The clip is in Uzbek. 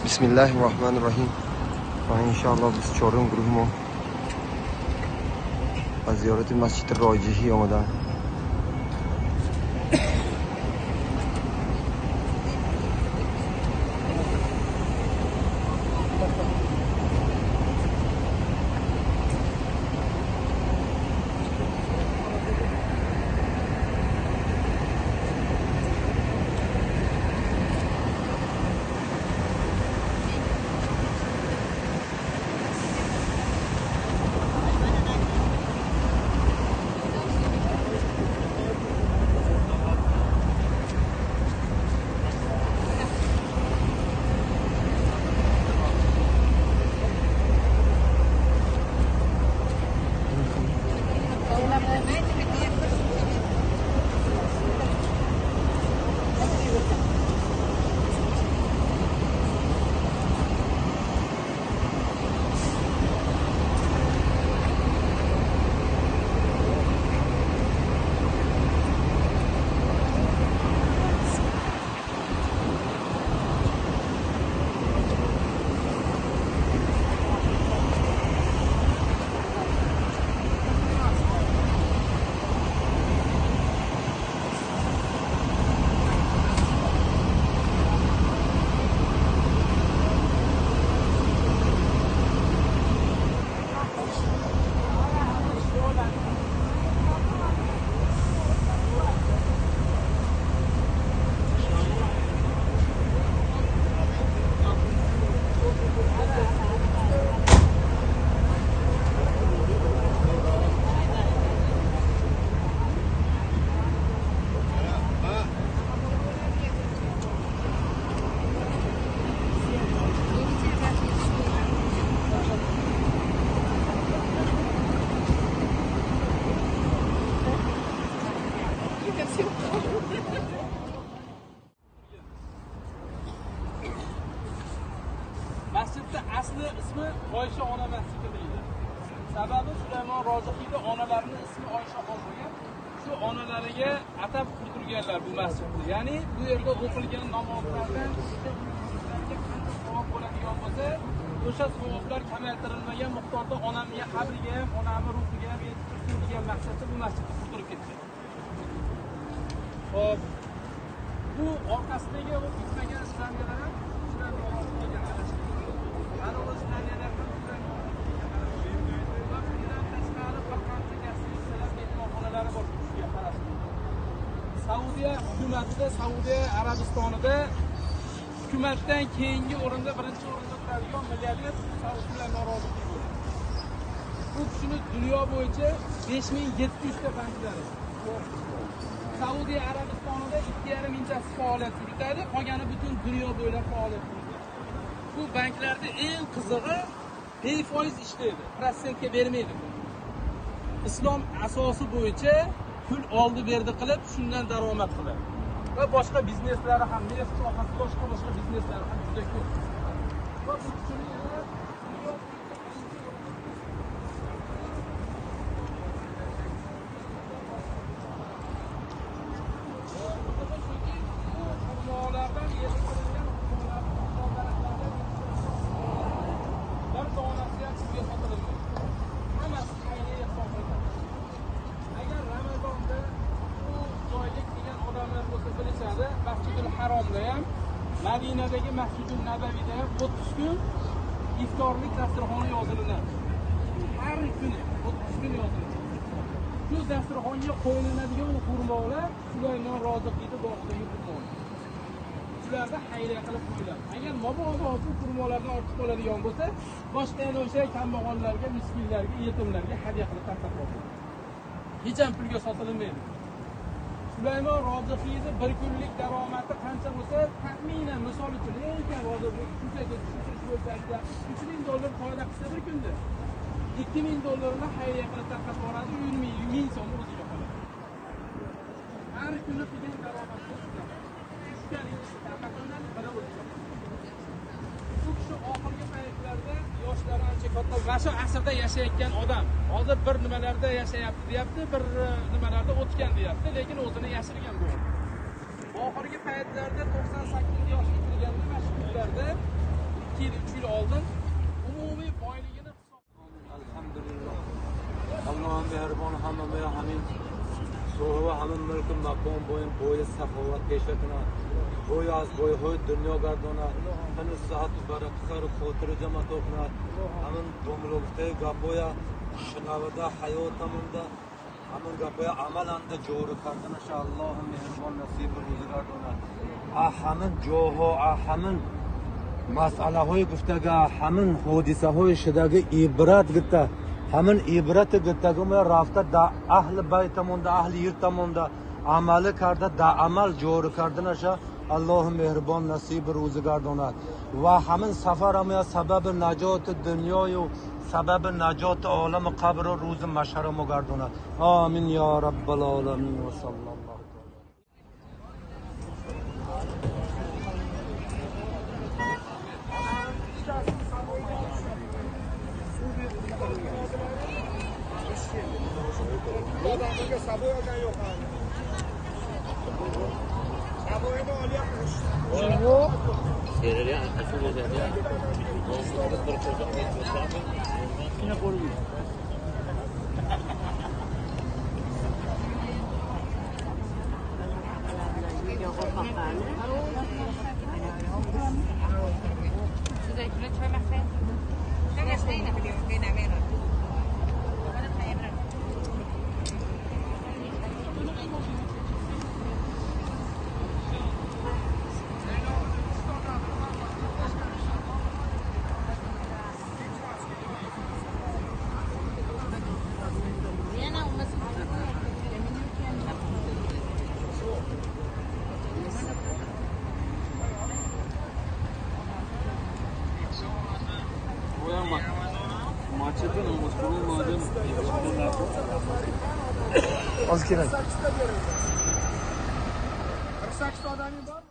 Bismillahirrahmanirrahim. Va inshaalloh biz Chorim guruhi از زیارت مسجد راجحی آمدن. Masjidda asli ismi Oysha ona masjidi deydi. Sababi Sulaymon Roziyning onalarining ismi Oyshaxon bo'lgan. Shu onalariga atab qurdirganlar bu masjidni. Ya'ni bu yerda o'qilgan namozlardan savob bo'ladigan bo'lsa, o'sha savoblar kamaytirilmagan miqdorda onamning qabriga ham, onamning ruhiga ham yetib degan maqsadda bu masjidni qurdirib ketgan. Xo'p, bu orqasidagi o bitmagan islamiyalar ham Sulaymon Roziyga qarashli. Saudiya hukumatida, Saudiya Arabistonida hukumatdan keyingi o'rinda birinchi o'rinda turadigan milliarder Sulaymon Roziy bo'ldi. Bu kishini dunyo bo'yicha 5700 ta banklari. Saudiya Arabistonida 2,5 mingtasi faoliyat yuritadi, qolgani butun dunyo bo'ylab faoliyat yuritadi. Bu banklarda eng qizig'i befoiz ishlaydi, protsentga bermaydi. Islom asosi bo'yicha pul oldi berdi qilib, shundan daromad qiladi. Va boshqa bizneslari ham, neft sohasi, boshqa bizneslari ham juda ko'p. Va bu kishini Masjidul Haromda ham, Madinadagi Masjidul Nabaviyda ham 30 kun iftorlik dasturxoni yozilinadi. Har kuni 30 kun yoziladi. Shu dasturxonga qo'yiladigan xurmolar Sulaymon Roziyning boshidagi xurmolar. Shularda xayriya qilib qo'yiladi. Agar mabodo bu xurmolardan ortib qoladigan bo'lsa, boshqa yana o'sha kambag'allarga, miskinlarga, yetimlarga hadya qilib tarqatmoqda. Hech ham pulga sotilmaydi. Sulaymon Roziyning bir kunlik daromadi qancha bo'lsa, taxminan misol uchun hozir shunchaki tushunish bo'lsa, $3000 foyda qilsa bir kunda $2000 xayriya qilib tarqatib boradi, 100,000 so'm o'ziga qoladi. Har kuni qilgan daromadi bu kishi oxirgi paytlarda yoshlari ancha katta, mana shu asrda yashayotgan odam. Hozir bir nimalarda yashayapti deyapti, bir nimalarda o'tgan deyapti, lekin o'zini yashirgan bu. Oxirgi paytlarda 98 yoshga kirganda mana shu kunlarda 2 yil 3 yil oldin umumiy boyligini Alhamdulillah. Allah'ın mehribonu hamamaya hamin soğuğa hamin mülkün maqbon boyu saxovat keşfetine boyu az boyu hoy dünya gardona hani saat barak sarı khotır cama tokna hamin domlukte gapoya şınavda hayotamında hamin gapoya amal anda joru kardana Allah'ın mehribon nasip ruzgardona hamin joho hamin masalahoy guftaga hamin hodisahoy shidagi ibrat gita hamin ibrat gitaga ma rafta da ahli bayt tomonda ahli yurt tomonda amali karda da amal jori kardana sha Alloh mehribon nasib ro'zgar donat va hamin safar ma sabab najot dunyoyu sabab najot olam qabr ro'z mashar mogardona amin ya rabbal alamin va sallallohu Az kerak. 48 ta odaming bor?